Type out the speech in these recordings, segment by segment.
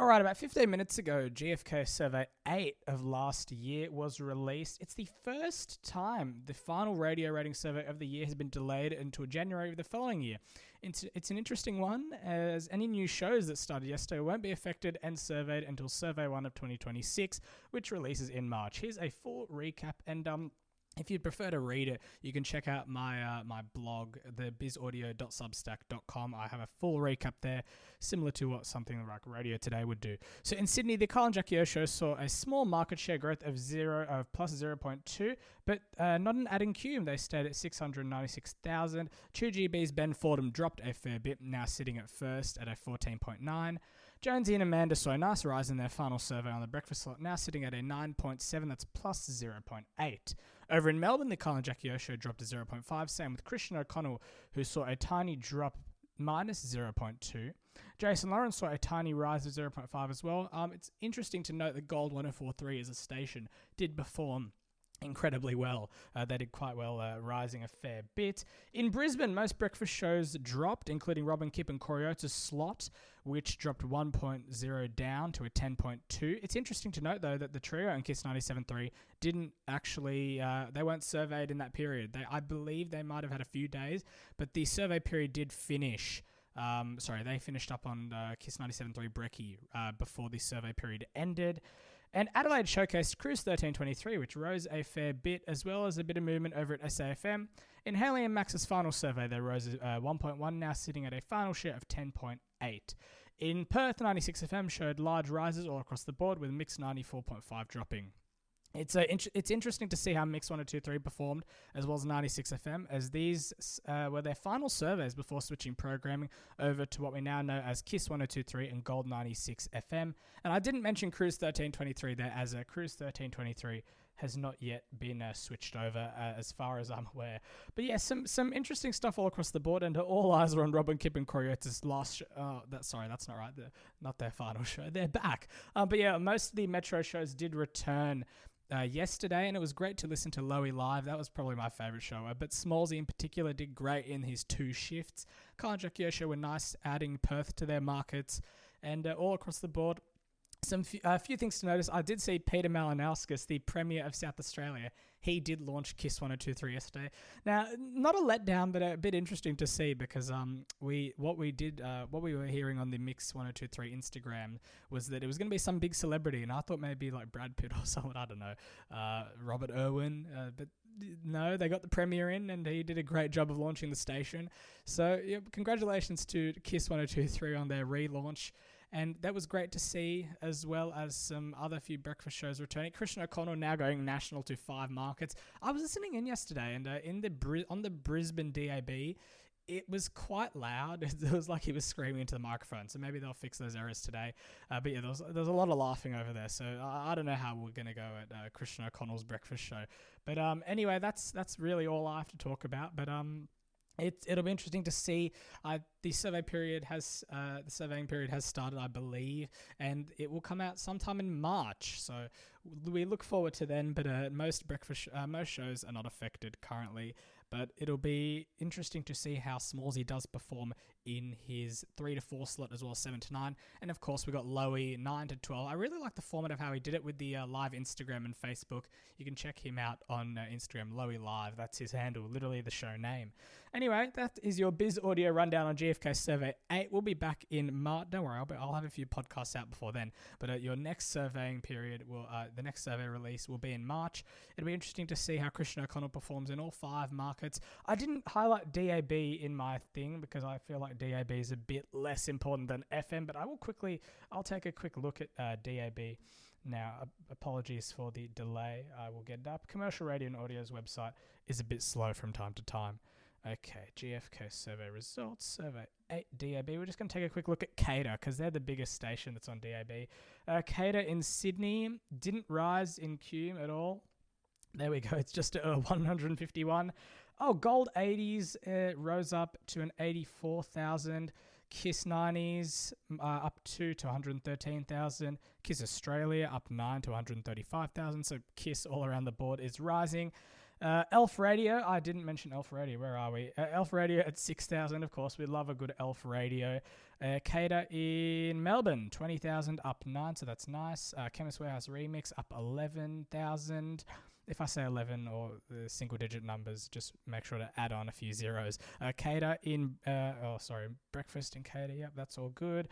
All right, about 15 minutes ago, GFK Survey 8 of last year was released. It's the first time the final radio rating survey of the year has been delayed until January of the following year. It's an interesting one, as any new shows that started yesterday won't be affected and surveyed until Survey 1 of 2026, which releases in March. Here's a full recap, and if you'd prefer to read it, you can check out my blog, the bizaudio.substack.com. I have a full recap there, similar to what something like Radio Today would do. So in Sydney, the Kyle and Jackie O show saw a small market share growth of plus 0.2, but not an adding cume. They stayed at 696,000. 2GB's Ben Fordham dropped a fair bit, now sitting at first at a 14.9. Jonesy and Amanda saw a nice rise in their final survey on the breakfast slot, now sitting at a 9.7, that's plus 0.8. Over in Melbourne, the Kyle and Jackie O show dropped to 0.5, same with Christian O'Connell, who saw a tiny drop, minus 0.2. Jason Lawrence saw a tiny rise of 0.5 as well. It's interesting to note that Gold 104.3 as a station did perform incredibly well. They did quite well, rising a fair bit. In Brisbane, most breakfast shows dropped, including Robin Kipp and Coriota's slot, which dropped 1.0 down to a 10.2. It's interesting to note, though, that the Trio and Kiss 97.3 didn't actually, they weren't surveyed in that period. I believe they might have had a few days, but the survey period did finish. They finished up on Kiss 97.3 Brekkie before the survey period ended. And Adelaide showcased Cruise 1323, which rose a fair bit, as well as a bit of movement over at SAFM. In Haley and Max's final survey, they rose 1.1, now sitting at a final share of 10.8. In Perth, 96FM showed large rises all across the board, with Mix 94.5 dropping. It's interesting to see how Mix 102.3 performed, as well as 96FM, as these were their final surveys before switching programming over to what we now know as Kiss 102.3 and Gold 96FM. And I didn't mention Cruise 1323 there, as Cruise 1323 has not yet been switched over, as far as I'm aware. But yeah, some interesting stuff all across the board, and all eyes are on Robin Kipp and Coriota's last that's not right. Not their final show. They're back. But yeah, most of the Metro shows did return yesterday, and it was great to listen to Lowy live. That was probably my favourite show. But Smallsy in particular did great in his 2 shifts. Kyle and Jackie O show were nice, adding Perth to their markets, and all across the board. A few things to notice. I did see Peter Malinauskas, the Premier of South Australia. He did launch Kiss 102.3 yesterday. Now, not a letdown, but a bit interesting to see, because what we were hearing on the Mix 102.3 Instagram was that it was going to be some big celebrity, and I thought maybe like Brad Pitt or someone, I don't know, Robert Irwin, but no, they got the Premier in, and he did a great job of launching the station. So, yeah, congratulations to Kiss 102.3 on their relaunch. And that was great to see, as well as some other few breakfast shows returning. Christian O'Connell now going national to 5 markets. I was listening in yesterday, and on the Brisbane DAB, it was quite loud. It was like he was screaming into the microphone. So maybe they'll fix those errors today. But yeah, there was a lot of laughing over there. So I don't know how we're going to go at Christian O'Connell's breakfast show. But anyway, that's really all I have to talk about. But it'll be interesting to see. The surveying period has started, I believe, and it will come out sometime in March. So we look forward to then. But most shows are not affected currently. But it'll be interesting to see how Smallsy does perform in his 3 to 4 slot, as well as 7 to 9. And of course, we got Lowy 9 to 12. I really like the format of how he did it with the live Instagram and Facebook. You can check him out on Instagram, Lowy Live. That's his handle, literally the show name. Anyway, that is your Biz Audio rundown on GFK Survey 8. We'll be back in March. Don't worry, I'll have a few podcasts out before then. But your next surveying period the next survey release will be in March. It'll be interesting to see how Christian O'Connell performs in all 5 markets. I didn't highlight DAB in my thing because I feel like DAB is a bit less important than FM, but I'll take a quick look at DAB now. Apologies for the delay. I will get it up. Commercial Radio and Audio's website is a bit slow from time to time. Okay, GFK survey results, survey 8 DAB. We're just going to take a quick look at Cater, because they're the biggest station that's on DAB. Cater in Sydney didn't rise in Cume at all. There we go. It's just 151. Oh, Gold 80s rose up to an 84,000. Kiss 90s up 2 to 113,000. Kiss Australia up 9 to 135,000. So Kiss all around the board is rising. Elf Radio, I didn't mention Elf Radio. Where are we? Elf Radio at 6,000, of course. We love a good Elf Radio. Cater in Melbourne, 20,000 up 9, so that's nice. Chemist Warehouse Remix up 11,000. If I say 11 or the single digit numbers, just make sure to add on a few zeros. Cater in, Breakfast in Cater, yep, that's all good.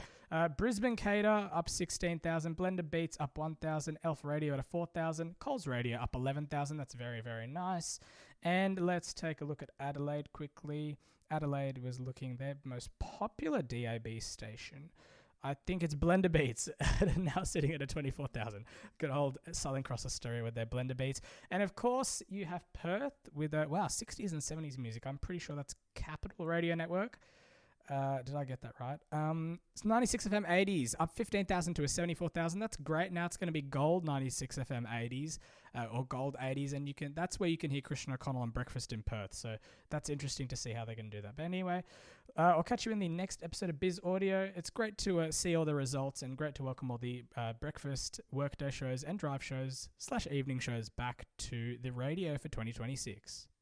Brisbane Cater up 16,000. Blender Beats up 1,000. Elf Radio at a 4,000. Coles Radio up 11,000. That's very, very nice. And let's take a look at Adelaide quickly. Adelaide was looking their most popular DAB station. I think it's Blender Beats, now sitting at a 24,000. Good old Southern Cross Astoria with their Blender Beats. And of course, you have Perth with 60s and 70s music. I'm pretty sure that's Capital Radio Network. Did I get that right? It's 96 FM 80s, up 15,000 to a 74,000. That's great. Now it's going to be Gold 96 FM 80s or Gold 80s, and that's where you can hear Christian O'Connell on Breakfast in Perth. So that's interesting to see how they're going to do that. But anyway, I'll catch you in the next episode of Biz Audio. It's great to see all the results and great to welcome all the breakfast, workday shows and drive shows / evening shows back to the radio for 2026.